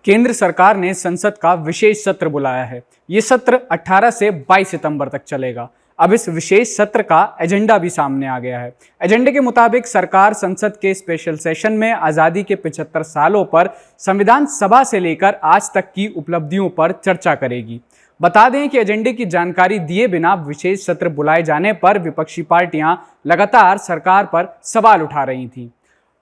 केंद्र सरकार ने संसद का विशेष सत्र बुलाया है। ये सत्र 18 से 22 सितंबर तक चलेगा। अब इस विशेष सत्र का एजेंडा भी सामने आ गया है। एजेंडे के मुताबिक सरकार संसद के स्पेशल सेशन में आज़ादी के 75 सालों पर संविधान सभा से लेकर आज तक की उपलब्धियों पर चर्चा करेगी। बता दें कि एजेंडे की जानकारी दिए बिना विशेष सत्र बुलाए जाने पर विपक्षी पार्टियां लगातार सरकार पर सवाल उठा रही थीं।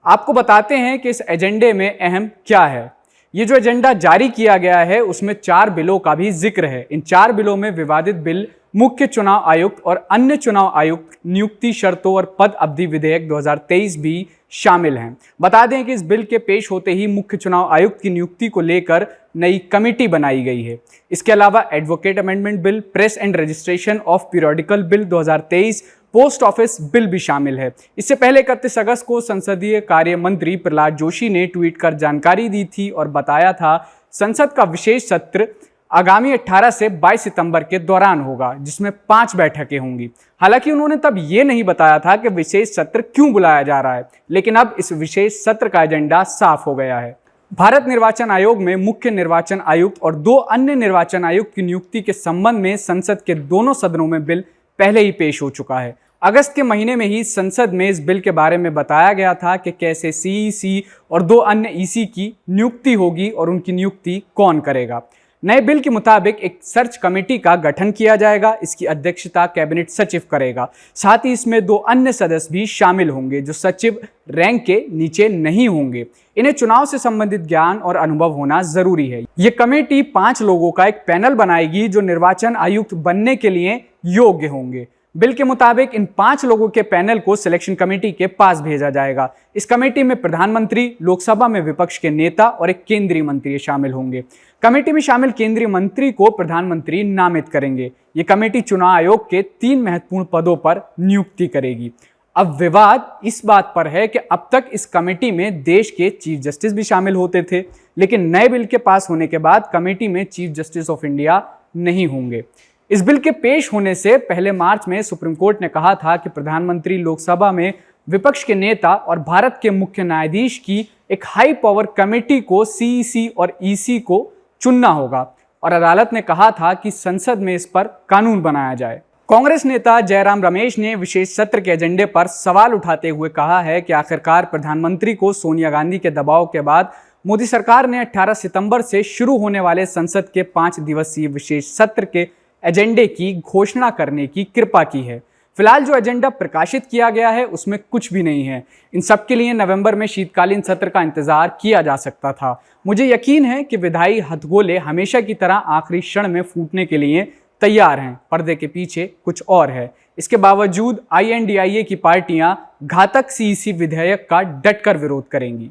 आपको बताते हैं कि इस एजेंडे में अहम क्या है। ये जो एजेंडा जारी किया गया है उसमें 4 बिलों का भी जिक्र है। इन 4 बिलों में विवादित बिल, मुख्य चुनाव आयुक्त और अन्य चुनाव आयुक्त नियुक्ति शर्तों और पद अवधि विधेयक 2023 भी शामिल हैं। बता दें कि इस बिल के पेश होते ही मुख्य चुनाव आयुक्त की नियुक्ति को लेकर नई कमेटी बनाई गई है। इसके अलावा advocate amendment bill, press and registration of periodical bill 2023, post office bill भी शामिल है। इससे पहले 31 अगस्त को संसदीय कार्य मंत्री प्रहलाद जोशी ने ट्वीट कर जानकारी दी थी और बताया था संसद का विशेष सत्र आगामी 18 से 22 सितंबर के दौरान होगा, जिसमें 5 बैठकें होंगी। हालांकि उन्होंने तब ये नहीं बताया था कि विशेष सत्र क्यों बुलाया जा रहा है, लेकिन अब इस विशेष सत्र का एजेंडा साफ हो गया है। भारत निर्वाचन आयोग में मुख्य निर्वाचन आयुक्त और 2 अन्य निर्वाचन आयुक्त की नियुक्ति के संबंध में संसद के दोनों सदनों में बिल पहले ही पेश हो चुका है। अगस्त के महीने में ही संसद में इस बिल के बारे में बताया गया था कि कैसे सीईसी और 2 अन्य ईसी की नियुक्ति होगी और उनकी नियुक्ति कौन करेगा। नए बिल के मुताबिक एक सर्च कमेटी का गठन किया जाएगा। इसकी अध्यक्षता कैबिनेट सचिव करेगा। साथ ही इसमें 2 अन्य सदस्य भी शामिल होंगे जो सचिव रैंक के नीचे नहीं होंगे। इन्हें चुनाव से संबंधित ज्ञान और अनुभव होना जरूरी है। ये कमेटी 5 लोगों का एक पैनल बनाएगी जो निर्वाचन आयुक्त बनने के लिए योग्य होंगे। बिल के मुताबिक इन 5 लोगों के पैनल को सिलेक्शन कमेटी के पास भेजा जाएगा। इस कमेटी में प्रधानमंत्री, लोकसभा में विपक्ष के नेता और एक केंद्रीय मंत्री शामिल होंगे। कमेटी में शामिल केंद्रीय मंत्री को प्रधानमंत्री नामित करेंगे। ये कमेटी चुनाव आयोग के 3 महत्वपूर्ण पदों पर नियुक्ति करेगी। अब विवाद इस बात पर है कि अब तक इस कमेटी में देश के चीफ जस्टिस भी शामिल होते थे, लेकिन नए बिल के पास होने के बाद कमेटी में चीफ जस्टिस ऑफ इंडिया नहीं होंगे। इस बिल के पेश होने से पहले मार्च में सुप्रीम कोर्ट ने कहा था कि प्रधानमंत्री, लोकसभा में विपक्ष के नेता और भारत के मुख्य न्यायाधीश की एक हाई पावर कमेटी को सीईसी और ईसी को चुनना होगा और अदालत ने कहा था कि संसद में इस पर कानून बनाया जाए। कांग्रेस नेता जयराम रमेश ने विशेष सत्र के एजेंडे पर सवाल उठाते हुए कहा है कि आखिरकार प्रधानमंत्री को सोनिया गांधी के दबाव के बाद मोदी सरकार ने 18 सितंबर से शुरू होने वाले संसद के 5 दिवसीय विशेष सत्र के एजेंडे की घोषणा करने की कृपा की है। फिलहाल जो एजेंडा प्रकाशित किया गया है उसमें कुछ भी नहीं है। इन सब के लिए नवंबर में शीतकालीन सत्र का इंतजार किया जा सकता था। मुझे यकीन है कि विधायी हथगोले हमेशा की तरह आखिरी क्षण में फूटने के लिए तैयार हैं। पर्दे के पीछे कुछ और है। इसके बावजूद INDIA की पार्टियां घातक सीईसी विधेयक का डटकर विरोध करेंगी।